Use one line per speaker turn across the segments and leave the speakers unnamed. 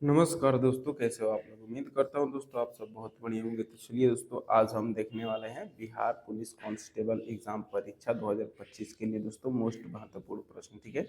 नमस्कार दोस्तों, कैसे हो आप लोग। उम्मीद करता हूँ दोस्तों आप सब बहुत बढ़िया होंगे। तो चलिए दोस्तों, आज हम देखने वाले हैं बिहार पुलिस कांस्टेबल एग्जाम परीक्षा 2025 के लिए दोस्तों मोस्ट महत्वपूर्ण प्रश्न। ठीक है,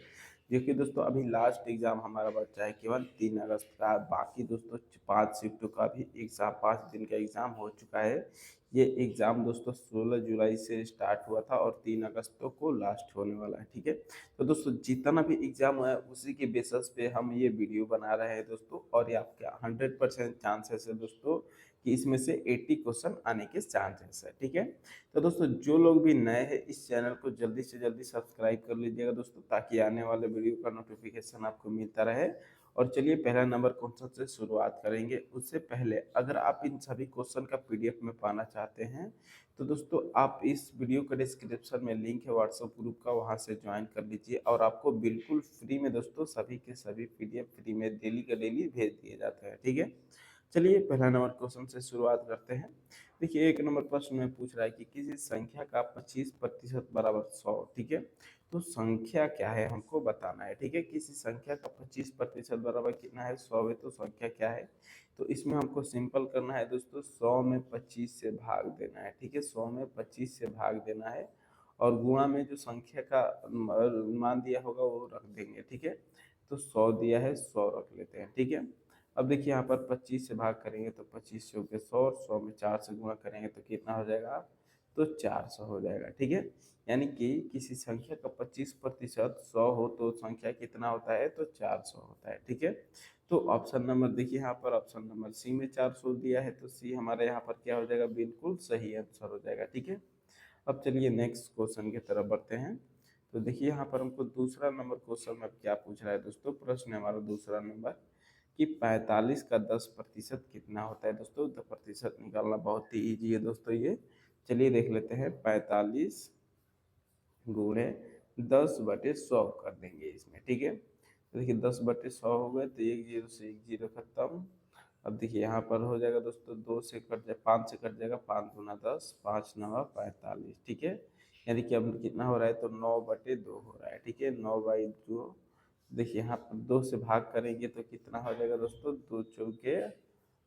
देखिए दोस्तों, अभी लास्ट एग्जाम हमारा बचा है केवल 3 अगस्त का। बाकी दोस्तों 5 शिफ्टों का भी एग्जाम, 5 दिन का एग्जाम हो चुका है। ये एग्जाम दोस्तों 16 जुलाई से स्टार्ट हुआ था और 3 अगस्त को लास्ट होने वाला है। ठीक है, तो दोस्तों जितना भी एग्जाम है उसी के बेसिस पे हम ये वीडियो बना रहे हैं दोस्तों। और ये आपका 100% चांसेस है दोस्तों कि इसमें से 80 क्वेश्चन आने के चांसेस है। ठीक है, तो दोस्तों जो लोग भी नए हैं इस चैनल को जल्दी से जल्दी सब्सक्राइब कर लीजिएगा दोस्तों, ताकि आने वाले वीडियो का नोटिफिकेशन आपको मिलता रहे। और चलिए पहला नंबर क्वेश्चन से शुरुआत करेंगे। उससे पहले अगर आप इन सभी क्वेश्चन का पीडीएफ में पाना चाहते हैं तो दोस्तों आप इस वीडियो का डिस्क्रिप्शन में लिंक है व्हाट्सएप ग्रुप का, वहां से ज्वाइन कर लीजिए। और आपको बिल्कुल फ्री में दोस्तों सभी के सभी पीडीएफ फ्री में डेली का डेली भेज दिए जाते हैं। ठीक है, चलिए पहला नंबर क्वेश्चन से शुरुआत करते हैं। देखिए, एक नंबर प्रश्न में पूछ रहा है कि किसी संख्या का 25% बराबर 100। ठीक है, तो संख्या क्या है हमको बताना है। ठीक है, किसी संख्या का 25% बराबर कितना है, 100 है, तो संख्या क्या है। तो इसमें हमको सिंपल करना है दोस्तों, 100 में 25 से भाग देना है। ठीक है, 100 में 25 से भाग देना है और गुणा में जो संख्या का मान दिया होगा वो रख देंगे। ठीक है, तो 100 दिया है, 100 रख लेते हैं। ठीक है, अब देखिए यहाँ पर 25 से भाग करेंगे तो 25 से होकर 100, और 100 में 4 से गुणा करेंगे तो कितना हो जाएगा, तो 400 हो जाएगा। ठीक है, यानी कि किसी संख्या का 25% 100 हो तो संख्या कितना होता है, तो 400 होता है। ठीक है, तो ऑप्शन नंबर देखिए यहाँ पर ऑप्शन नंबर सी में 400 दिया है, तो सी हमारे यहाँ पर क्या हो जाएगा, बिल्कुल सही आंसर हो जाएगा। ठीक है, अब चलिए नेक्स्ट क्वेश्चन की तरफ बढ़ते हैं। तो देखिए यहाँ पर हमको दूसरा नंबर क्वेश्चन में क्या पूछ रहा है दोस्तों। प्रश्न है हमारा दूसरा नंबर कि 45 का 10% कितना होता है दोस्तों। 10% निकालना बहुत ही ईजी है दोस्तों ये। चलिए देख लेते हैं, 45 गुणे 10/100 कर देंगे इसमें। ठीक है, तो देखिए 10/100 हो गए तो एक जीरो से एक जीरो खत्म। अब देखिए यहाँ पर हो जाएगा दोस्तों, 2 से कट जाए, 5 से कट जाएगा, 5 दूना 10, 5 नवा 45। ठीक है, यानी कि अब कितना हो रहा है, तो 9/2 हो रहा है। ठीक है, 9/2। देखिए यहाँ पर 2 से भाग करेंगे तो कितना हो जाएगा दोस्तों, 2 चौके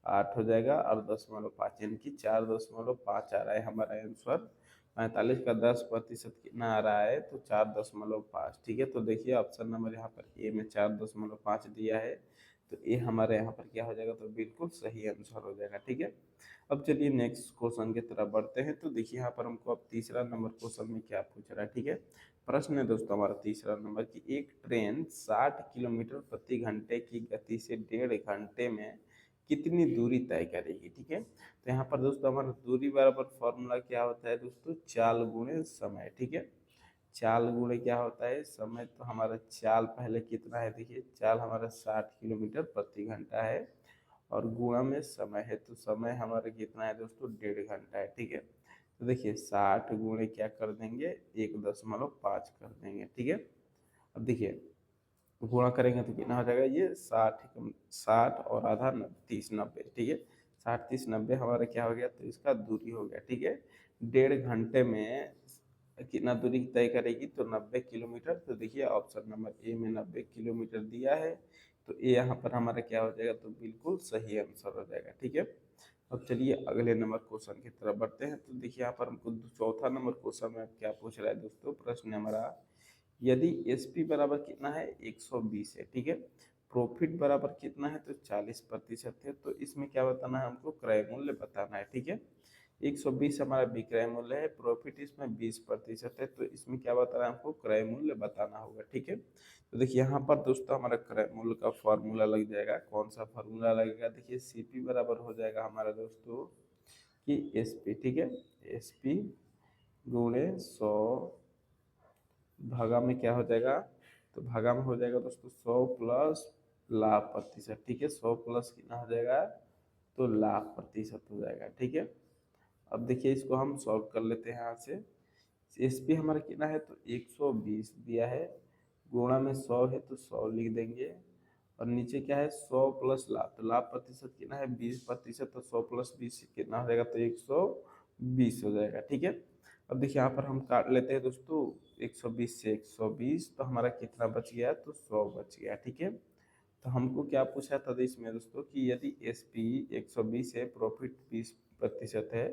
8 हो जाएगा और 10.5, यानी कि 4.5 आ रहा है हमारा आंसर। 45 का 10% कितना आ रहा है, तो 4.5। ठीक है, तो देखिए ऑप्शन नंबर यहाँ पर ए में 4.5 दिया है, तो ये हमारे यहाँ पर क्या हो जाएगा, तो बिल्कुल सही आंसर हो जाएगा। ठीक है, अब चलिए नेक्स्ट क्वेश्चन की तरफ बढ़ते हैं। तो देखिए यहाँ पर हमको अब तीसरा नंबर क्वेश्चन में क्या पूछ रहा है। ठीक है, प्रश्न है दोस्तों हमारा तीसरा नंबर की एक ट्रेन 60 किलोमीटर प्रति घंटे की गति से 1.5 घंटे में कितनी दूरी तय करेगी। ठीक है, तो यहाँ पर दोस्तों हमारा दूरी बराबर फॉर्मूला क्या होता है दोस्तों, चाल गुणे समय। ठीक है, चाल गुणे क्या होता है, समय। तो हमारा चाल पहले कितना है, देखिए चाल हमारा 60 किलोमीटर प्रति घंटा है और गुणा में समय है, तो समय हमारा कितना है दोस्तों, 1.5 घंटा है। ठीक है, तो देखिए 60 गुणे क्या कर देंगे, 1.5 कर देंगे। ठीक है, अब देखिए गुणा करेंगे तो कितना हो जाएगा, ये 60 और आधा 30 90। ठीक है, 60 30 90 हमारा क्या हो गया, तो इसका दूरी हो गया। ठीक है, 1.5 घंटे में कितना दूरी तय करेगी, तो 90 किलोमीटर। तो देखिए ऑप्शन नंबर ए में 90 किलोमीटर दिया है, तो ये यहाँ पर हमारा क्या हो जाएगा, तो बिल्कुल सही आंसर हो जाएगा। ठीक है, अब चलिए अगले नंबर क्वेश्चन की तरफ बढ़ते हैं। तो देखिए यहाँ पर हमको चौथा नंबर क्वेश्चन में क्या पूछ रहा है दोस्तों। प्रश्न हमारा, यदि एसपी बराबर कितना है, 120 है। ठीक है, प्रॉफिट बराबर कितना है, तो 40% है। तो इसमें क्या बताना है हमको, क्रय मूल्य बताना है। ठीक है, 120 हमारा विक्रय मूल्य है, प्रॉफिट इसमें 20% है, तो इसमें क्या बताना है हमको, क्रय मूल्य बताना होगा। ठीक है, तो देखिए यहाँ पर दोस्तों हमारा क्रय मूल्य का फॉर्मूला लग जाएगा। कौन सा फॉर्मूला लगेगा, देखिए सीपी बराबर हो जाएगा हमारा दोस्तों कि एसपी। ठीक है, एसपी गुणे 100 भागा में क्या हो जाएगा, तो भागा में हो जाएगा दोस्तों 100 प्लस लाभ प्रतिशत। ठीक है, 100 प्लस कितना हो जाएगा, तो लाभ प्रतिशत हो जाएगा। ठीक है, अब देखिए इसको हम सॉल्व कर लेते हैं यहाँ से। एसपी हमारा कितना है, तो 120 दिया है, गुणा में 100 है तो 100 लिख देंगे, और नीचे क्या है, 100 प्लस लाभ, तो लाभ प्रतिशत कितना है, 20%। तो 100 प्लस 20 कितना हो जाएगा, तो 120 हो जाएगा। ठीक है, अब देखिए यहाँ पर हम काट लेते हैं दोस्तों, 120 से 120, तो हमारा कितना बच गया, तो 100 बच गया। ठीक है, तो हमको क्या पूछा था इसमें दोस्तों कि यदि एस पी 120 है, प्रॉफिट 20% है,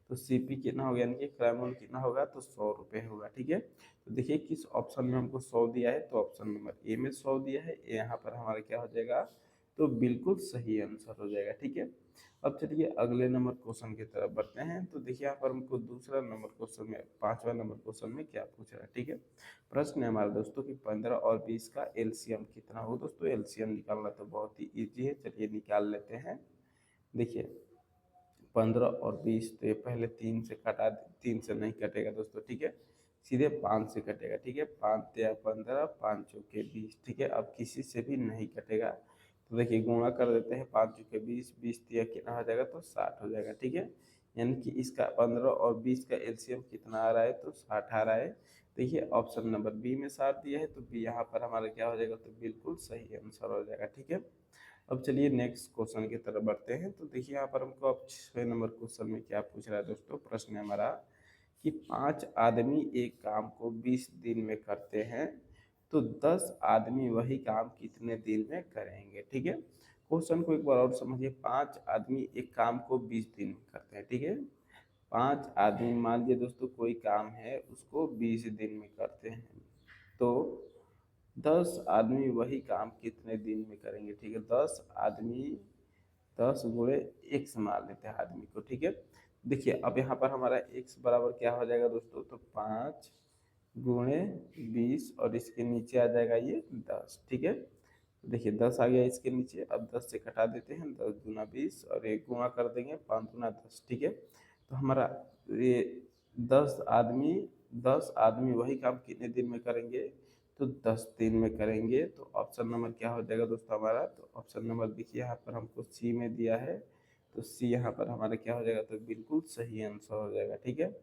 तो सी पी कितना होगा, यानी कि क्रय मूल्य कितना होगा, तो 100 रुपये होगा। ठीक है, तो देखिए किस ऑप्शन में हमको 100 दिया है, तो ऑप्शन नंबर ए में 100 दिया है। यहाँ पर हमारा क्या हो जाएगा, तो बिल्कुल सही आंसर हो जाएगा। ठीक है, अब चलिए अगले नंबर क्वेश्चन की तरफ बढ़ते हैं। तो देखिए यहाँ पर हमको दूसरा नंबर क्वेश्चन में, पांचवा नंबर क्वेश्चन में क्या पूछ रहा है। ठीक है, प्रश्न है हमारा दोस्तों कि 15 और 20 का एलसीएम कितना हो। दोस्तों एलसीएम निकालना तो बहुत ही इजी है, चलिए निकाल लेते हैं। देखिए 15 और 20, तो ये पहले 3 से कटा, 3 से नहीं कटेगा दोस्तों। ठीक है, सीधे 5 से कटेगा। ठीक है, 5 या 15, 5 चौके 20। ठीक है, अब किसी से भी नहीं कटेगा, तो देखिए गुणा कर देते हैं, 5 चौके 20, 20 दिया कितना हो जाएगा, तो 60 हो जाएगा। ठीक है, यानी कि इसका 15 और 20 का एलसीएम कितना आ रहा है, तो 60 आ रहा है। देखिए ऑप्शन नंबर बी में 60 दिया है, तो बी यहाँ पर हमारा क्या हो जाएगा, तो बिल्कुल सही आंसर हो जाएगा। ठीक है, अब चलिए नेक्स्ट क्वेश्चन की तरफ बढ़ते हैं। तो देखिए यहाँ पर हमको अब 6 नंबर क्वेश्चन में क्या पूछ रहा है दोस्तों। प्रश्न है हमारा कि 5 आदमी एक काम को 20 दिन में करते हैं, तो 10 आदमी वही काम कितने दिन में करेंगे। ठीक है, क्वेश्चन को एक बार और समझिए। 5 आदमी एक काम को 20 दिन में करते हैं। ठीक है, 5 आदमी, मान लीजिए दोस्तों कोई काम है उसको 20 दिन में करते हैं, तो 10 आदमी वही काम कितने दिन में करेंगे। ठीक है, 10 आदमी, 10 गुणे एक्स मान लेते हैं आदमी को। ठीक है, देखिए अब यहाँ पर हमारा एक्स बराबर क्या हो जाएगा दोस्तों, तो 5 गुणे 20, और इसके नीचे आ जाएगा ये 10। ठीक है, तो देखिए 10 आ गया इसके नीचे, अब 10 से घटा देते हैं, 10 दूना 20, और एक गुणा कर देंगे, 5 दूना 10। ठीक है, तो हमारा ये 10 आदमी, 10 आदमी वही काम कितने दिन में करेंगे, तो 10 दिन में करेंगे। तो ऑप्शन नंबर क्या हो जाएगा दोस्तों हमारा, तो ऑप्शन नंबर देखिए यहाँ पर हमको सी में दिया है, तो सी यहाँ पर हमारा क्या हो जाएगा, तो बिल्कुल सही आंसर हो जाएगा। ठीक है,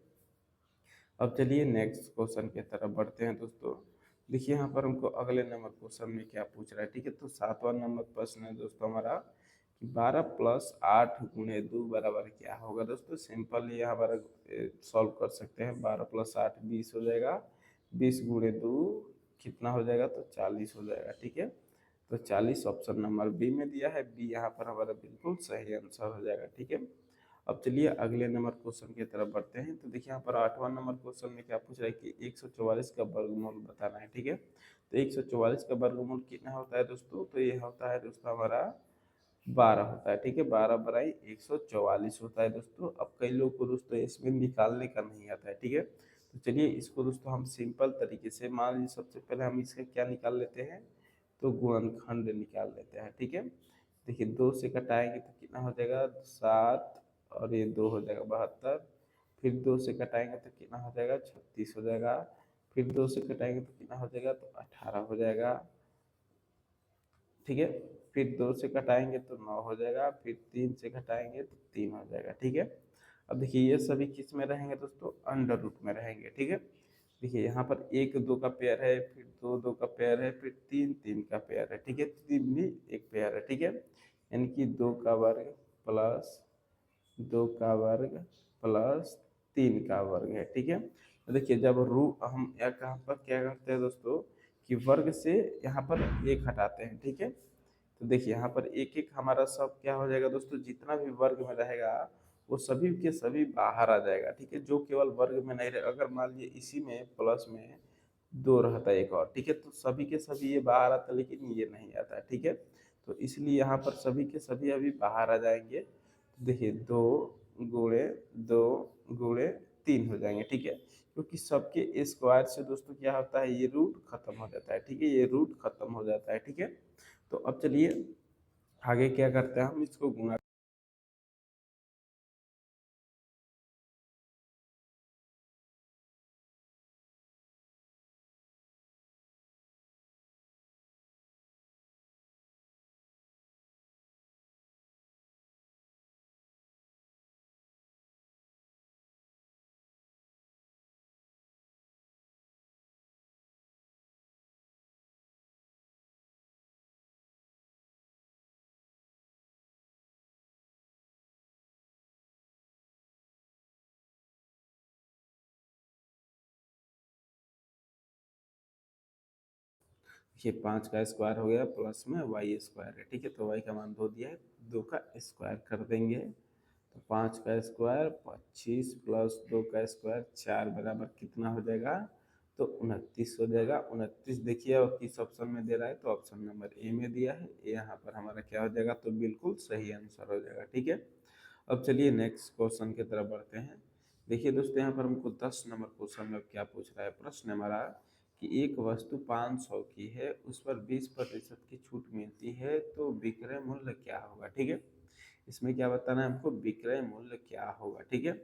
अब चलिए नेक्स्ट क्वेश्चन की तरफ बढ़ते हैं दोस्तों। देखिए यहाँ पर हमको अगले नंबर क्वेश्चन में क्या पूछ रहा है। ठीक है, तो 7वां नंबर प्रश्न है दोस्तों हमारा कि 12 प्लस 8 गुणे 2 बराबर क्या होगा। दोस्तों सिंपल ये हमारा सॉल्व कर सकते हैं। 12 प्लस 8 20 हो जाएगा, 20 गुणे 2 कितना हो जाएगा, तो 40 हो जाएगा। ठीक है, तो 40 ऑप्शन नंबर बी में दिया है, बी यहाँ पर हमारा बिल्कुल सही आंसर हो जाएगा। ठीक है, अब चलिए अगले नंबर क्वेश्चन की तरफ बढ़ते हैं। तो देखिए यहाँ पर 8वां नंबर क्वेश्चन में क्या पूछ रहा है कि 144 का वर्गमूल बताना है। ठीक है, तो 144 का वर्गमूल कितना होता है दोस्तों, तो ये होता है दोस्तों हमारा 12 होता है। ठीक है, 12 बराई 144 होता है दोस्तों। अब कई लोग को दोस्तों इसमें निकालने का नहीं आता है। ठीक है, तो चलिए इसको दोस्तों हम सिंपल तरीके से, मान लीजिए सबसे पहले हम इसका क्या निकाल लेते हैं, तो गुणनखंड निकाल लेते हैं। ठीक है, देखिए 2 से घटाएंगे तो कितना हो जाएगा, 7, और ये 2 हो जाएगा 72, फिर 2 से घटाएंगे तो कितना हो जाएगा, 36 हो जाएगा, फिर 2 से घटाएंगे तो कितना हो जाएगा, तो 18 हो जाएगा। ठीक है, फिर 2 से घटाएंगे तो 9 हो जाएगा, फिर 3 से घटाएंगे तो 3 हो जाएगा। ठीक है, अब देखिए ये सभी किस में रहेंगे दोस्तों, अंडर रूट में रहेंगे। ठीक है, देखिए यहाँ पर 1 2 का पेयर है, फिर 2 2 का पेयर है, फिर 3 3 का पेयर है। ठीक है, 3 भी एक पेयर है। ठीक है, यानी कि 2 का वर्ग प्लस 2 का वर्ग प्लस 3 का वर्ग है। ठीक है, तो देखिए जब रू हम यहाँ पर क्या करते हैं दोस्तों कि वर्ग से यहाँ पर एक हटाते हैं। ठीक है, तो देखिए यहाँ पर एक एक हमारा सब क्या हो जाएगा दोस्तों, जितना भी वर्ग में रहेगा वो सभी के सभी बाहर आ जाएगा। ठीक है, जो केवल वर्ग में नहीं रहेगा, अगर मान लीजिए इसी में प्लस में 2 रहता है एक और, ठीक है, तो सभी के सभी ये बाहर आता है, लेकिन ये नहीं आता है। ठीक है, तो इसलिए यहाँ पर सभी के सभी अभी बाहर आ जाएंगे। तो देखिए 2 गुणे 2 गुणे 3 हो जाएंगे। ठीक है, क्योंकि सबके स्क्वायर से दोस्तों क्या होता है, ये रूट खत्म हो जाता है। ठीक है, ये रूट खत्म हो जाता है। ठीक है, तो अब चलिए आगे क्या करते हैं, हम इसको गुणा देखिए 5 का स्क्वायर हो गया प्लस में वाई स्क्वायर है, ठीक है। तो वाई का मान 2 दिया है, 2 का स्क्वायर कर देंगे। तो 5 का स्क्वायर 25 प्लस 2 का स्क्वायर 4 बराबर कितना हो जाएगा, तो 29 हो जाएगा। 29 देखिए और किस ऑप्शन में दे रहा है, तो ऑप्शन नंबर ए में दिया है। यहाँ पर हमारा क्या हो जाएगा, तो बिल्कुल सही आंसर हो जाएगा, ठीक है। अब चलिए नेक्स्ट क्वेश्चन की तरफ बढ़ते हैं। देखिए दोस्तों यहाँ पर हमको 10 नंबर क्वेश्चन में क्या पूछ रहा है, प्रश्न हमारा कि एक वस्तु 500 की है, उस पर 20% की छूट मिलती है, तो विक्रय मूल्य क्या होगा, ठीक है। इसमें क्या बताना है हमको, विक्रय मूल्य क्या होगा, ठीक है।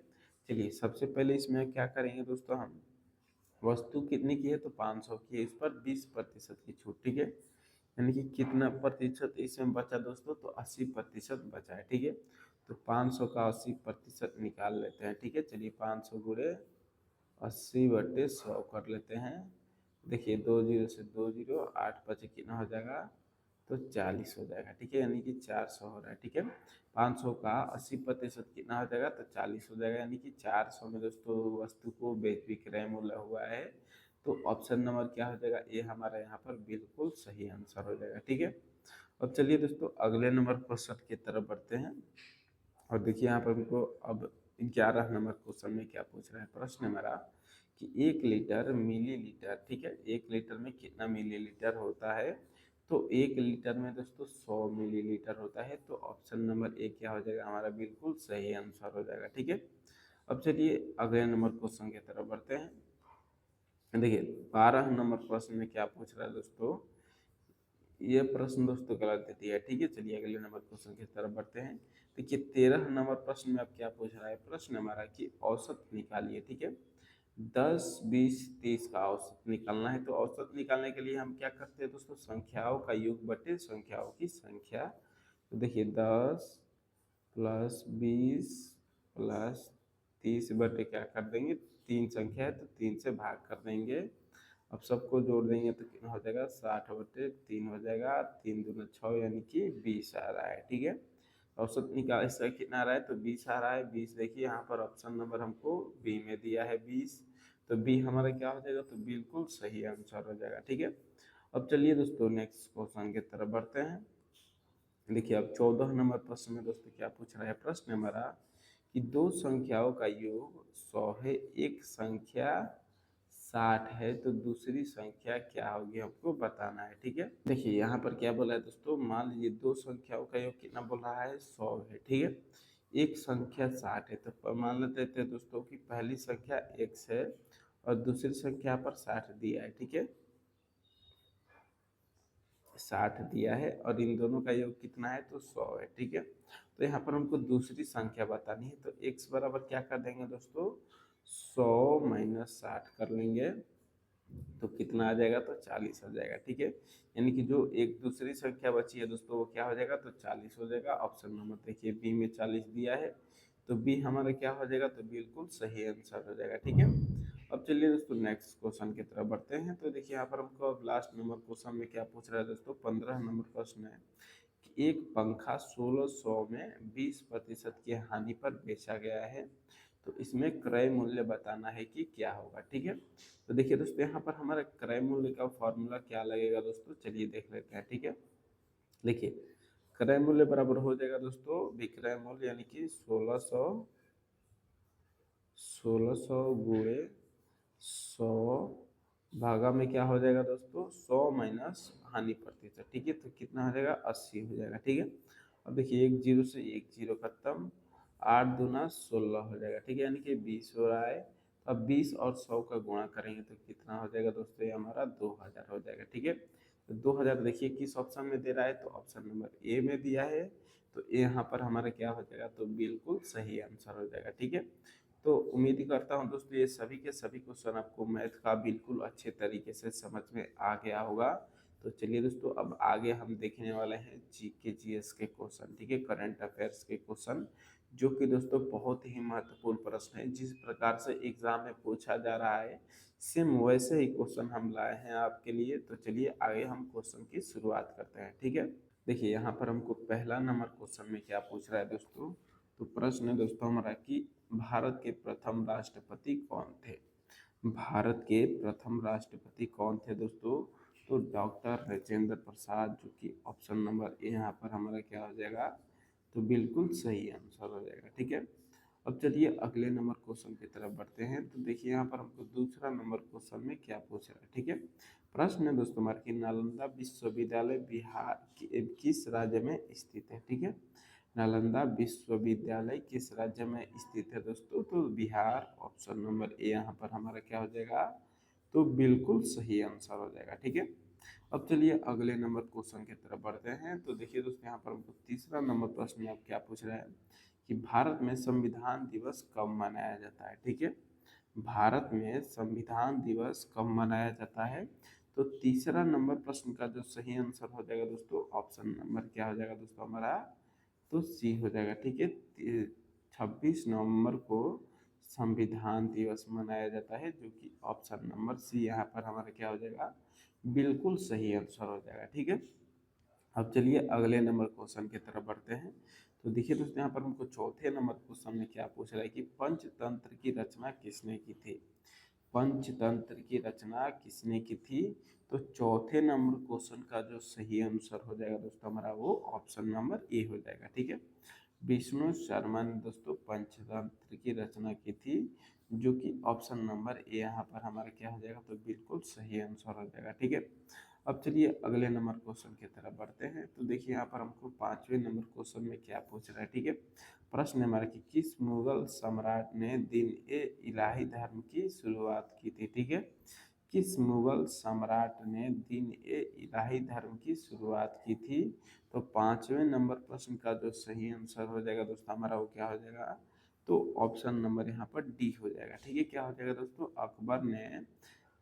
चलिए सबसे पहले इसमें क्या करेंगे दोस्तों, हम वस्तु कितनी की है, तो 500 की है, इस पर 20% की छूट, ठीक है। यानी कि कितना प्रतिशत इसमें बचा दोस्तों, तो 80% बचा है, ठीक है। तो 500 का 80% निकाल लेते हैं, ठीक है। चलिए 500 गुणे 80/100 कर लेते हैं। देखिए 2 जीरो से 2 जीरो, 8 पचे कितना हो जाएगा, तो 40 हो जाएगा, ठीक है। यानी कि 400 हो रहा है, ठीक है। 500 का 80% कितना हो जाएगा, तो 40 हो जाएगा। यानी कि 400 में दोस्तों वस्तु को विक्रय मूल्य हुआ है। तो ऑप्शन नंबर क्या हो जाएगा, ये हमारा यहाँ पर बिल्कुल सही आंसर हो जाएगा, ठीक है। अब चलिए दोस्तों अगले नंबर क्वेश्चन की तरफ बढ़ते हैं। और देखिए यहाँ पर हमको अब 11 नंबर क्वेश्चन में क्या पूछ रहा है, प्रश्न हमारा कि 1 लीटर मिलीलीटर, ठीक है, 1 लीटर में कितना मिलीलीटर होता है, तो 1 लीटर में दोस्तों 100 मिलीलीटर होता है। तो ऑप्शन नंबर ए क्या हो जाएगा, हमारा बिल्कुल सही आंसर हो जाएगा, ठीक है। अब चलिए अगले नंबर क्वेश्चन की तरफ बढ़ते हैं। देखिए 12 नंबर प्रश्न में क्या पूछ रहा है दोस्तों, ये प्रश्न दोस्तों गलत दे दिया है, ठीक है। चलिए अगले नंबर क्वेश्चन की तरफ बढ़ते हैं। देखिए 13 नंबर प्रश्न में अब क्या पूछ रहा है, प्रश्न हमारा कि औसत निकालिए, ठीक है। 10 20 30 का औसत निकालना है। तो औसत निकालने के लिए हम क्या करते हैं दोस्तों, संख्याओं का योग बटे संख्याओं की संख्या। तो देखिए 10 प्लस 20 प्लस 30 बटे क्या कर देंगे, 3 संख्या है तो 3 से भाग कर देंगे। अब सबको जोड़ देंगे तो कितना हो जाएगा, 60/3 हो जाएगा। 3 दूना 6 यानी कि 20 आ रहा है, ठीक है। औसत निकाल इसका कितना आ रहा है, तो 20 आ रहा है। 20 देखिए यहाँ पर ऑप्शन नंबर हमको बी में दिया है 20। तो बी हमारा क्या हो जाएगा, तो बिल्कुल सही आंसर हो जाएगा, ठीक है। अब चलिए दोस्तों नेक्स्ट क्वेश्चन की तरफ बढ़ते हैं। देखिए अब 14 नंबर प्रश्न में दोस्तों क्या पूछ रहा है, प्रश्न हमारा कि दो संख्याओं का योग 100 है, एक संख्या 60 है, तो दूसरी संख्या क्या होगी हमको बताना है, ठीक है। देखिए यहाँ पर क्या बोला है दोस्तों, मान लीजिए दो संख्याओं का योग कितना बोल रहा है, 100 है, ठीक है। एक संख्या 60 है, तो मान लेते थे दोस्तों कि पहली संख्या x है और दूसरी संख्या पर 60 दिया है, ठीक है। 60 दिया है और इन दोनों का योग कितना है, तो 100 है, ठीक है। तो यहाँ पर हमको दूसरी संख्या बतानी है। तो x बराबर क्या कर देंगे दोस्तों, 100 माइनस 60 कर लेंगे, तो कितना आ जाएगा, तो 40 हो जाएगा, ठीक है। यानी कि जो एक दूसरी संख्या बची है दोस्तों वो क्या हो जाएगा, तो 40 हो जाएगा। ऑप्शन नंबर देखिए बी में 40 दिया है, तो बी हमारा क्या हो जाएगा, तो बिल्कुल सही आंसर हो जाएगा, ठीक है। अब चलिए दोस्तों नेक्स्ट क्वेश्चन की तरफ बढ़ते हैं। तो देखिए यहाँ पर हमको अब लास्ट नंबर क्वेश्चन में क्या पूछ रहा है दोस्तों, 15 नंबर प्रश्न है कि एक पंखा 1600 में 20% की हानि पर बेचा गया है, तो इसमें क्रय मूल्य बताना है कि क्या होगा, ठीक है। तो देखिए दोस्तों यहाँ पर हमारा क्रय मूल्य का फॉर्मूला क्या लगेगा दोस्तों, चलिए देख लेते हैं, ठीक है। देखिए क्रय मूल्य बराबर हो जाएगा दोस्तों विक्रय मूल्य, यानी कि 1600 गुणे 100 भागा में क्या हो जाएगा दोस्तों, 100 माइनस हानि प्रतिशत, ठीक है। तो कितना हो जाएगा, 80 हो जाएगा, ठीक है। अब देखिए एक जीरो से एक जीरो खत्म, 8 दूना 16 हो जाएगा, ठीक है, यानी कि 20 हो रहा है। अब 20 और 100 का गुणा करेंगे तो कितना हो जाएगा दोस्तों, ये हमारा 2000 हो जाएगा, ठीक है। तो 2000 देखिए किस ऑप्शन में दे रहा है, तो ऑप्शन नंबर ए में दिया है। तो यहाँ पर हमारा क्या हो जाएगा, तो बिल्कुल सही आंसर हो जाएगा, ठीक है। तो उम्मीद करता हूँ दोस्तों ये सभी के सभी क्वेश्चन आपको मैथ का बिल्कुल अच्छे तरीके से समझ में आ गया होगा। तो चलिए दोस्तों अब आगे हम देखने वाले हैं जीके जीएस के क्वेश्चन, ठीक है, करंट अफेयर्स के क्वेश्चन, जो कि दोस्तों बहुत ही महत्वपूर्ण प्रश्न है। जिस प्रकार से एग्जाम में पूछा जा रहा है सेम वैसे ही क्वेश्चन हम लाए हैं आपके लिए। तो चलिए आगे हम क्वेश्चन की शुरुआत करते हैं, ठीक है। देखिए यहाँ पर हमको पहला नंबर क्वेश्चन में क्या पूछ रहा है दोस्तों, तो प्रश्न है दोस्तों हमारा कि भारत के प्रथम राष्ट्रपति कौन थे। भारत के प्रथम राष्ट्रपति कौन थे दोस्तों, तो डॉक्टर राजेंद्र प्रसाद, जो कि ऑप्शन नंबर ए यहाँ पर हमारा क्या हो जाएगा, तो बिल्कुल सही आंसर हो जाएगा। ठीक है, अब चलिए अगले नंबर क्वेश्चन की तरफ बढ़ते हैं। तो देखिए यहाँ पर हमको दूसरा नंबर क्वेश्चन में क्या पूछ रहा है। ठीक है, प्रश्न है दोस्तों हमारे कि नालंदा विश्वविद्यालय बिहार किस राज्य में स्थित है। ठीक है, नालंदा विश्वविद्यालय किस राज्य में स्थित है दोस्तों, तो बिहार, ऑप्शन नंबर ए यहाँ पर हमारा क्या हो जाएगा, तो बिल्कुल सही आंसर हो जाएगा। ठीक है, अब चलिए अगले नंबर क्वेश्चन की तरफ बढ़ते हैं। तो देखिए दोस्तों यहाँ पर हमको तीसरा नंबर प्रश्न में आप क्या पूछ रहे हैं कि भारत में संविधान दिवस कब मनाया जाता है। ठीक है, भारत में संविधान दिवस कब मनाया जाता है, तो तीसरा नंबर प्रश्न का जो सही आंसर हो जाएगा दोस्तों, ऑप्शन नंबर क्या हो जाएगा दोस्तों हमारा, तो सी हो जाएगा। ठीक है, 26 नवंबर को संविधान दिवस मनाया जाता है, जो कि ऑप्शन नंबर सी यहाँ पर हमारा क्या हो जाएगा, बिल्कुल सही आंसर हो जाएगा। ठीक है, अब चलिए अगले नंबर क्वेश्चन की तरफ बढ़ते हैं। तो देखिए दोस्तों यहाँ पर हमको चौथे नंबर क्वेश्चन में क्या पूछ रहा है कि पंचतंत्र की रचना किसने की थी। पंचतंत्र की रचना किसने की थी, तो चौथे नंबर क्वेश्चन का जो सही आंसर हो जाएगा दोस्तों हमारा, वो ऑप्शन नंबर ए हो जाएगा। ठीक है, विष्णु शर्मा ने दोस्तों पंचतंत्र की रचना की थी, जो कि ऑप्शन नंबर ए यहाँ पर हमारा क्या हो जाएगा, तो बिल्कुल सही आंसर हो जाएगा। ठीक है, अब चलिए अगले नंबर क्वेश्चन की तरफ बढ़ते हैं। तो देखिए यहाँ पर हमको पांचवें नंबर क्वेश्चन में क्या पूछ रहा है। ठीक है, प्रश्न हमारा कि किस मुगल सम्राट ने दिन ए इलाही धर्म की शुरुआत की थी। ठीक है, किस मुगल सम्राट ने दिन ए इलाही धर्म की शुरुआत की थी, तो पांचवें नंबर प्रश्न का जो सही आंसर हो जाएगा दोस्तों हमारा, वो क्या हो जाएगा, तो ऑप्शन नंबर यहाँ पर डी हो जाएगा। ठीक है, क्या हो जाएगा दोस्तों, अकबर ने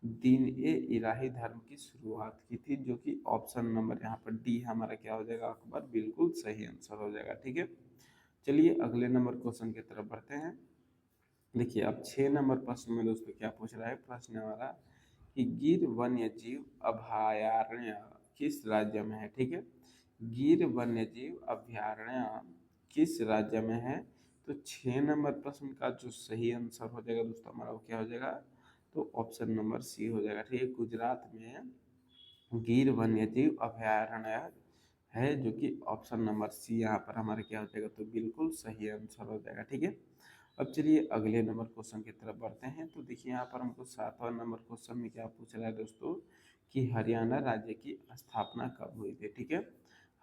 दिन ए इलाही धर्म की शुरुआत की थी, जो कि ऑप्शन नंबर यहाँ पर डी हमारा क्या हो जाएगा, अकबर, बिल्कुल सही आंसर हो जाएगा। ठीक है, चलिए अगले नंबर क्वेश्चन की तरफ बढ़ते हैं। देखिए अब 6 नंबर प्रश्न में दोस्तों क्या पूछ रहा है, प्रश्न हमारा कि गिर वन्य जीव अभयारण्य किस राज्य में है। ठीक है, गिर वन्य जीव अभयारण्य किस राज्य में है, तो 6 नंबर प्रश्न का जो सही आंसर हो जाएगा दोस्तों हमारा, वो क्या हो जाएगा, तो ऑप्शन नंबर सी हो जाएगा। ठीक है, गुजरात में गिर वन्यजीव अभयारण्य है, जो कि ऑप्शन नंबर सी यहाँ पर हमारा क्या हो जाएगा, तो बिल्कुल सही आंसर हो जाएगा। ठीक है, अब चलिए अगले नंबर क्वेश्चन की तरफ बढ़ते हैं। तो देखिए यहाँ पर हमको 7वां नंबर क्वेश्चन में क्या पूछ रहा है दोस्तों कि हरियाणा राज्य की स्थापना कब हुई थी। ठीक है,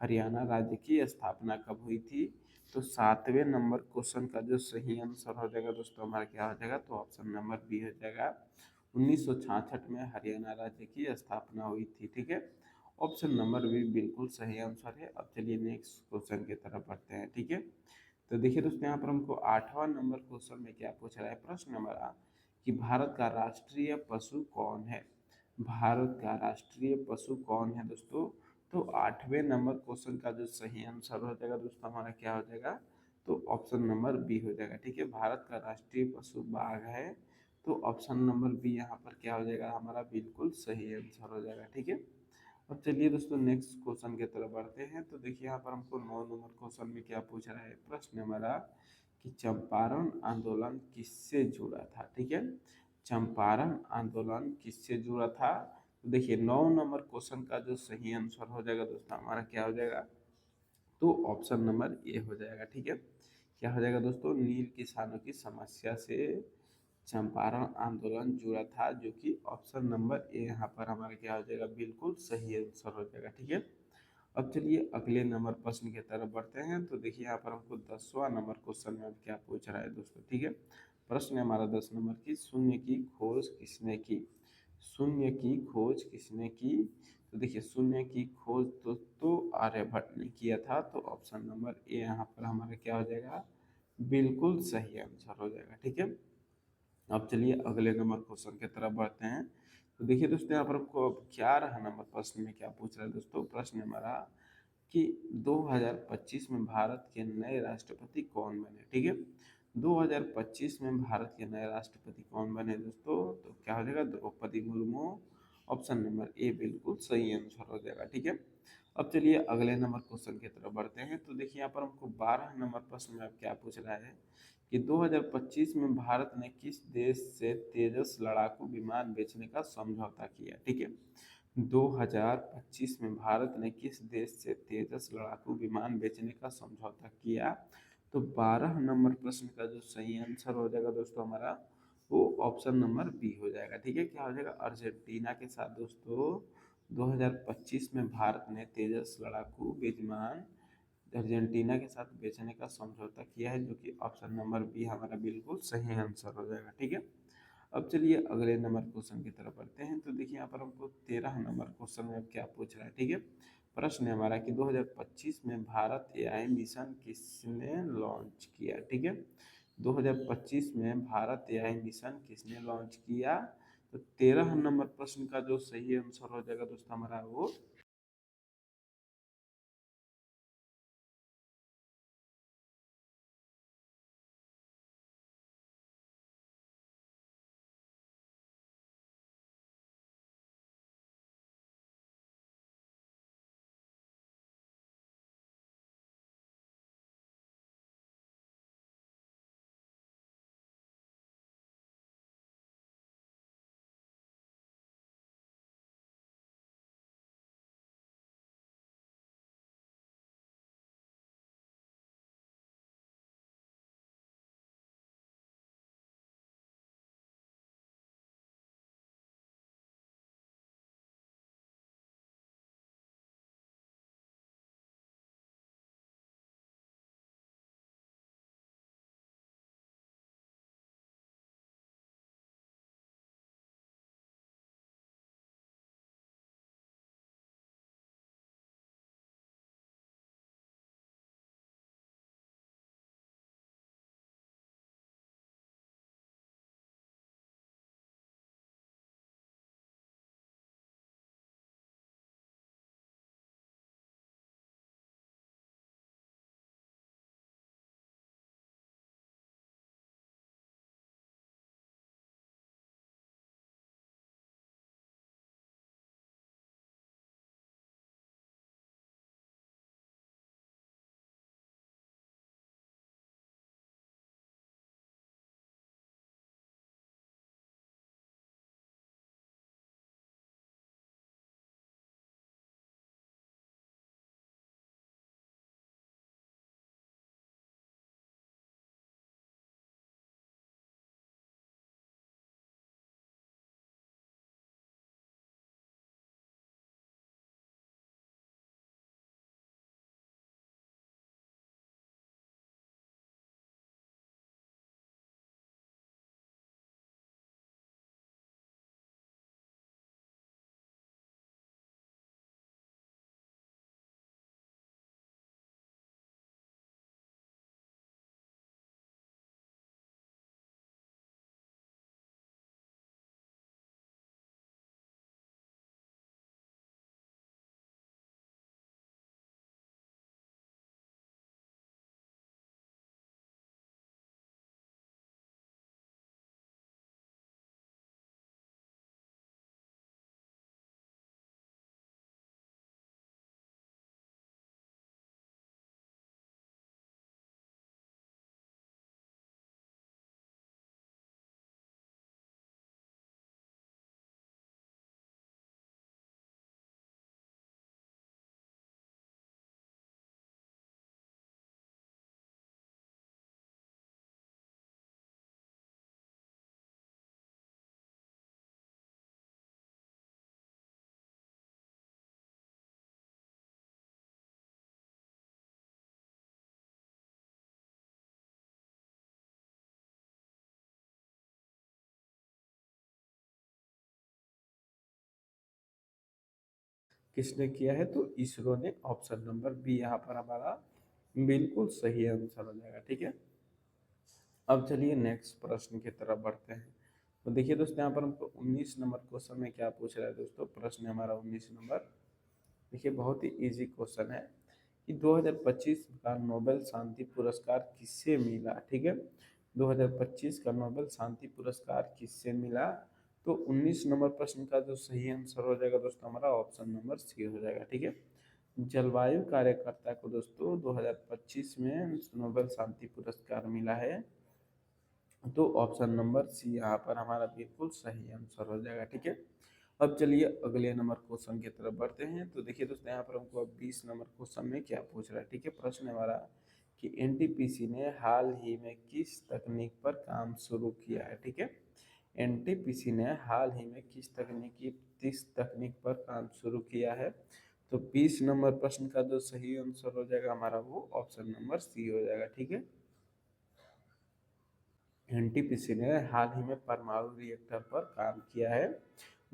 हरियाणा राज्य की स्थापना कब हुई थी, तो 7वें नंबर क्वेश्चन का जो सही आंसर हो जाएगा दोस्तों हमारा क्या हो जाएगा, तो ऑप्शन नंबर बी हो जाएगा। 1966 में हरियाणा राज्य की स्थापना हुई थी। ठीक है, ऑप्शन नंबर बी बिल्कुल सही आंसर है। अब चलिए नेक्स्ट क्वेश्चन की तरफ बढ़ते हैं। ठीक है, तो देखिए दोस्तों यहाँ पर हमको 8वां नंबर क्वेश्चन में क्या पूछ रहा है, प्रश्न हमारा कि भारत का राष्ट्रीय पशु कौन है। भारत का राष्ट्रीय पशु कौन है दोस्तों, तो 8वें नंबर क्वेश्चन का जो सही आंसर हो जाएगा दोस्तों हमारा क्या हो जाएगा, तो ऑप्शन नंबर बी हो जाएगा। ठीक है, भारत का राष्ट्रीय पशु बाघ है, तो ऑप्शन नंबर बी यहाँ पर क्या हो जाएगा हमारा, बिल्कुल सही आंसर हो जाएगा। ठीक है, अब चलिए दोस्तों नेक्स्ट क्वेश्चन की तरफ बढ़ते हैं। तो देखिए यहाँ पर हमको 9 नंबर क्वेश्चन में क्या पूछ रहा है, प्रश्न हमारा कि चंपारण आंदोलन किससे जुड़ा था। ठीक है, चंपारण आंदोलन किससे जुड़ा था, तो देखिए 9 नंबर क्वेश्चन का जो सही आंसर हो जाएगा दोस्तों हमारा क्या हो जाएगा, तो ऑप्शन नंबर ए हो जाएगा। ठीक है, क्या हो जाएगा दोस्तों, नील किसानों की समस्या से चंपारण आंदोलन जुड़ा था, जो कि ऑप्शन नंबर ए यहाँ पर हमारा क्या हो जाएगा, बिल्कुल सही आंसर हो जाएगा। ठीक है, अब चलिए अगले नंबर प्रश्न की तरफ बढ़ते हैं। तो देखिए यहाँ पर हमको 10वां नंबर क्वेश्चन में अब क्या पूछ रहा है दोस्तों। ठीक है, प्रश्न है हमारा 10 नंबर की शून्य की खोज किसने की। शून्य की खोज किसने की, तो देखिए शून्य की खोज तो आर्यभट्ट ने किया था, तो ऑप्शन नंबर ए यहाँ पर हमारा क्या हो जाएगा, बिल्कुल सही आंसर हो जाएगा। ठीक है, अब चलिए अगले नंबर क्वेश्चन की तरफ बढ़ते हैं। तो देखिए दोस्तों यहाँ पर आपको 11 नंबर प्रश्न में क्या पूछ रहा है दोस्तों, प्रश्न हमारा कि 2025 में भारत के नए राष्ट्रपति कौन बने। ठीक है, 2025 में भारत के नए राष्ट्रपति कौन बने दोस्तों, तो क्या हो जाएगा, Draupadi Murmu, option number A बिल्कुल सही आंसर हो जाएगा। ठीक है, अब चलिए अगले नंबर क्वेश्चन की तरफ बढ़ते हैं। तो देखिए यहाँ पर हमको 12 नंबर प्रश्न में अब क्या पूछ रहा है कि 2025 में भारत ने किस देश से तेजस लड़ाकू विमान बेचने का समझौता किया। ठीक है, 2025 में भारत ने किस देश से तेजस लड़ाकू विमान बेचने का समझौता किया? तो 12 नंबर प्रश्न का जो सही आंसर हो जाएगा दोस्तों हमारा, वो ऑप्शन नंबर बी हो जाएगा। ठीक है, क्या हो जाएगा? अर्जेंटीना के साथ दोस्तों 2025 में भारत ने तेजस लड़ाकू विमान अर्जेंटीना के साथ बेचने का समझौता किया है, जो कि ऑप्शन नंबर बी हमारा बिल्कुल सही आंसर हो जाएगा। ठीक है, अब चलिए अगले नंबर क्वेश्चन की तरफ बढ़ते हैं। तो देखिए यहाँ पर हमको 13 नंबर क्वेश्चन में अब क्या पूछ रहा है। ठीक है, प्रश्न है हमारा कि 2025 में भारत एआई मिशन किसने लॉन्च किया? ठीक है, 2025 में भारत एआई मिशन किसने लॉन्च किया? तो 13 नंबर प्रश्न का जो सही आंसर हो जाएगा दोस्तों हमारा, वो किसने किया है? तो इसरो ने। ऑप्शन नंबर बी यहाँ पर हमारा बिल्कुल सही आंसर हो जाएगा। ठीक है, अब चलिए नेक्स्ट प्रश्न की तरफ बढ़ते हैं। तो देखिए दोस्तों यहाँ पर हमको 19 नंबर क्वेश्चन में क्या पूछ रहा है दोस्तों, प्रश्न है हमारा 19 नंबर। देखिए बहुत ही इजी क्वेश्चन है कि 2025 का नोबेल शांति पुरस्कार किससे मिला? ठीक है, 2025 का नोबेल शांति पुरस्कार किससे मिला? तो 19 नंबर प्रश्न का जो सही आंसर हो जाएगा दोस्तों हमारा, ऑप्शन नंबर सी हो जाएगा। ठीक है, जलवायु कार्यकर्ता को दोस्तों 2025 में नोबेल शांति पुरस्कार मिला है, तो ऑप्शन नंबर सी यहाँ पर हमारा बिल्कुल सही आंसर हो जाएगा। ठीक है, अब चलिए अगले नंबर क्वेश्चन की तरफ बढ़ते हैं। तो देखिए दोस्तों, यहाँ पर हमको अब 20 नंबर क्वेश्चन में क्या पूछ रहा है। ठीक है, प्रश्न है हमारा कि एनटीपीसी ने हाल ही में किस तकनीक पर काम शुरू किया है। ठीक है, एनटीपीसी ने हाल ही में किस तकनीक पर काम शुरू किया है। तो 20 नंबर प्रश्न का जो सही आंसर हो जाएगा हमारा वो ऑप्शन नंबर सी हो जाएगा। ठीक है, एनटीपीसी ने हाल ही में परमाणु रिएक्टर पर काम किया है,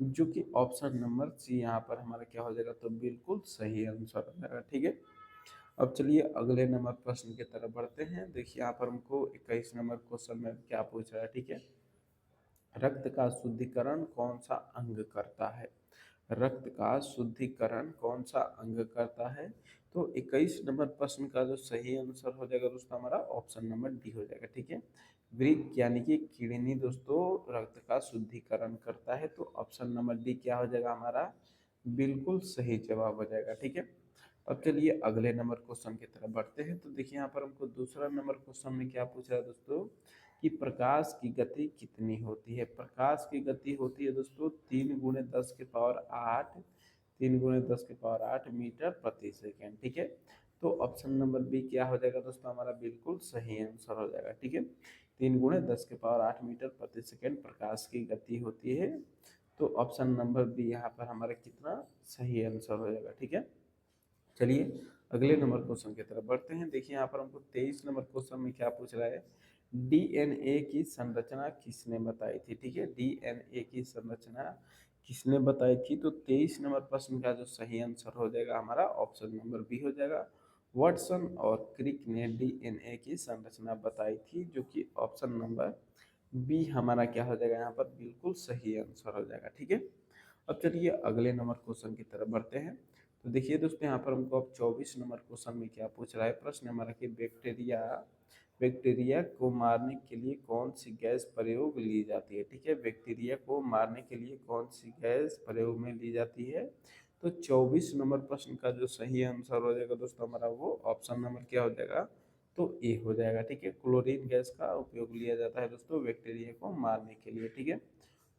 जो कि ऑप्शन नंबर सी यहाँ पर हमारा क्या हो जाएगा, तो बिल्कुल सही आंसर हो जाएगा। ठीक है, अब चलिए अगले नंबर प्रश्न की तरफ बढ़ते हैं। देखिए यहाँ पर हमको 21 नंबर क्वेश्चन में क्या पूछ रहा है। ठीक है, रक्त का शुद्धिकरण कौन सा अंग करता है। रक्त का शुद्धिकरण कौन सा अंग करता है। तो 21 नंबर प्रश्न का जो सही आंसर हो जाएगा दोस्तों हमारा ऑप्शन नंबर डी हो जाएगा। ठीक है, वृक्क यानी कि किडनी दोस्तों रक्त का शुद्धिकरण करता है। तो ऑप्शन नंबर डी क्या हो जाएगा हमारा, बिल्कुल सही जवाब हो जाएगा। ठीक है, अब चलिए अगले नंबर क्वेश्चन की तरफ बढ़ते हैं। तो देखिए यहाँ पर हमको दूसरा नंबर क्वेश्चन में क्या पूछा है दोस्तों, कि प्रकाश की गति कितनी होती है। प्रकाश की गति होती है दोस्तों 3 × 10⁸ 3 × 10⁸ मीटर प्रति सेकेंड। ठीक है, तो ऑप्शन नंबर बी क्या हो जाएगा दोस्तों हमारा, बिल्कुल सही आंसर हो जाएगा। ठीक है, 3 × 10⁸ मीटर प्रति सेकेंड प्रकाश की गति होती है। तो ऑप्शन नंबर बी यहाँ पर हमारा कितना सही आंसर हो जाएगा। ठीक है, चलिए अगले नंबर क्वेश्चन की तरफ बढ़ते हैं। देखिए यहाँ पर हमको 23 नंबर क्वेश्चन में क्या पूछ रहा है, डीएनए की संरचना किसने बताई थी। ठीक है, डीएनए की संरचना किसने बताई थी। तो 23 नंबर प्रश्न का जो सही आंसर हो जाएगा हमारा ऑप्शन नंबर बी हो जाएगा। वाटसन और क्रिक ने डीएनए की संरचना बताई थी, जो कि ऑप्शन नंबर बी हमारा क्या हो जाएगा यहाँ पर, बिल्कुल सही आंसर हो जाएगा। ठीक है, अब चलिए अगले नंबर क्वेश्चन की तरफ बढ़ते हैं। तो देखिए दोस्तों यहाँ पर हमको अब 24 नंबर क्वेश्चन में क्या पूछ रहा है। प्रश्न हमारा कि बैक्टीरिया बैक्टीरिया को मारने के लिए कौन सी गैस प्रयोग ली जाती है। ठीक है, बैक्टीरिया को मारने के लिए कौन सी गैस प्रयोग में ली जाती है। तो 24 नंबर प्रश्न का जो सही आंसर हो जाएगा दोस्तों हमारा वो ऑप्शन नंबर क्या हो जाएगा, तो ए हो जाएगा। ठीक है, क्लोरीन गैस का उपयोग लिया जाता है दोस्तों बैक्टीरिया को मारने के लिए। ठीक है,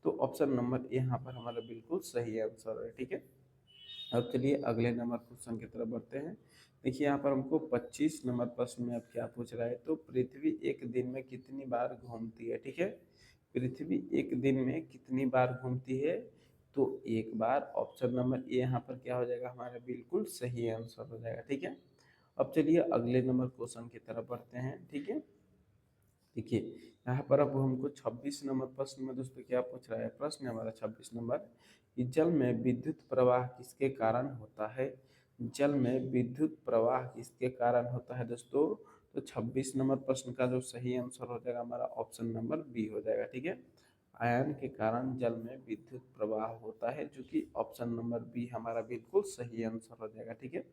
तो ऑप्शन नंबर ए यहाँ पर हमारा बिल्कुल सही आंसर है। ठीक है, अब चलिए अगले नंबर क्वेश्चन की तरफ बढ़ते हैं। देखिए यहाँ पर हमको 25 नंबर प्रश्न में अब क्या पूछ रहा है, तो पृथ्वी एक दिन में कितनी बार घूमती है। ठीक है, पृथ्वी एक दिन में कितनी बार घूमती है। तो एक बार, ऑप्शन नंबर ए यहाँ पर क्या हो जाएगा हमारा, बिल्कुल सही आंसर हो जाएगा। ठीक है, अब चलिए अगले नंबर क्वेश्चन की तरफ बढ़ते हैं। ठीक है, देखिए यहाँ पर अब हमको 26 नंबर प्रश्न में दोस्तों क्या पूछ रहा है। प्रश्न है हमारा 26 नंबर कि जल में विद्युत प्रवाह किसके कारण होता है। जल में विद्युत प्रवाह किसके कारण होता है दोस्तों। तो 26 नंबर प्रश्न का जो सही आंसर हो जाएगा हमारा ऑप्शन नंबर बी हो जाएगा। ठीक है, आयन के कारण जल में विद्युत प्रवाह होता है, जो कि ऑप्शन नंबर बी हमारा बिल्कुल सही आंसर हो जाएगा। ठीक है,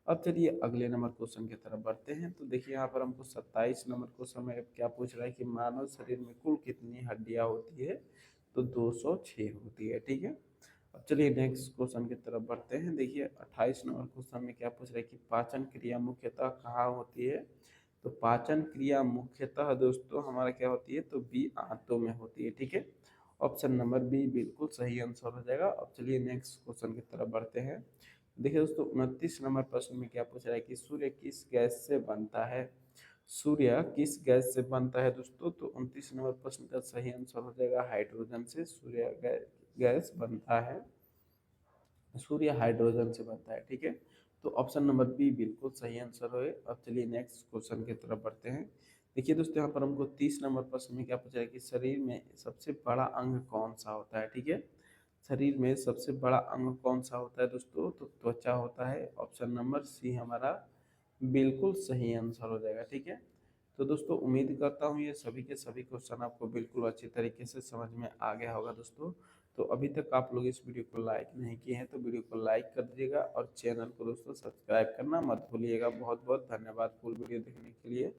अब चलिए अगले नंबर क्वेश्चन की तरफ बढ़ते हैं। तो देखिए यहाँ पर हमको 27 नंबर क्वेश्चन में क्या पूछ रहा है कि मानव शरीर में कुल कितनी हड्डियाँ होती है। तो 206 होती है। ठीक है, अब चलिए नेक्स्ट क्वेश्चन की तरफ बढ़ते हैं। देखिए 28 नंबर क्वेश्चन में क्या पूछ रहा है कि पाचन क्रिया मुख्यतः कहाँ होती है। तो पाचन क्रिया मुख्यतः दोस्तों हमारा क्या होती है, तो बी आंतों में होती है। ठीक है, ऑप्शन नंबर बी बिल्कुल सही आंसर हो जाएगा। अब चलिए नेक्स्ट क्वेश्चन की तरफ बढ़ते हैं। देखिए दोस्तों 29 नंबर प्रश्न में क्या पूछ रहा है कि सूर्य किस गैस से बनता है। सूर्य किस गैस से बनता है दोस्तों। तो 29 नंबर प्रश्न का सही आंसर हो जाएगा हाइड्रोजन से सूर्य गैस बनता है। सूर्य हाइड्रोजन से बनता है। ठीक है, तो ऑप्शन नंबर बी बिल्कुल सही आंसर है। अब चलिए नेक्स्ट क्वेश्चन की तरफ बढ़ते हैं। देखिए दोस्तों यहाँ पर हमको 30 नंबर प्रश्न में क्या पूछा है कि शरीर में सबसे बड़ा अंग कौन सा होता है। ठीक है, शरीर में सबसे बड़ा अंग कौन सा होता है दोस्तों। तो त्वचा होता है। ऑप्शन नंबर सी हमारा बिल्कुल सही आंसर हो जाएगा। ठीक है, तो दोस्तों उम्मीद करता हूँ ये सभी के सभी क्वेश्चन आपको बिल्कुल अच्छी तरीके से समझ में आ गया होगा दोस्तों। तो अभी तक आप लोग इस वीडियो को लाइक नहीं किए हैं तो वीडियो को लाइक कर दीजिएगा और चैनल को दोस्तों सब्सक्राइब करना मत भूलिएगा। बहुत बहुत धन्यवाद फुल वीडियो देखने के लिए।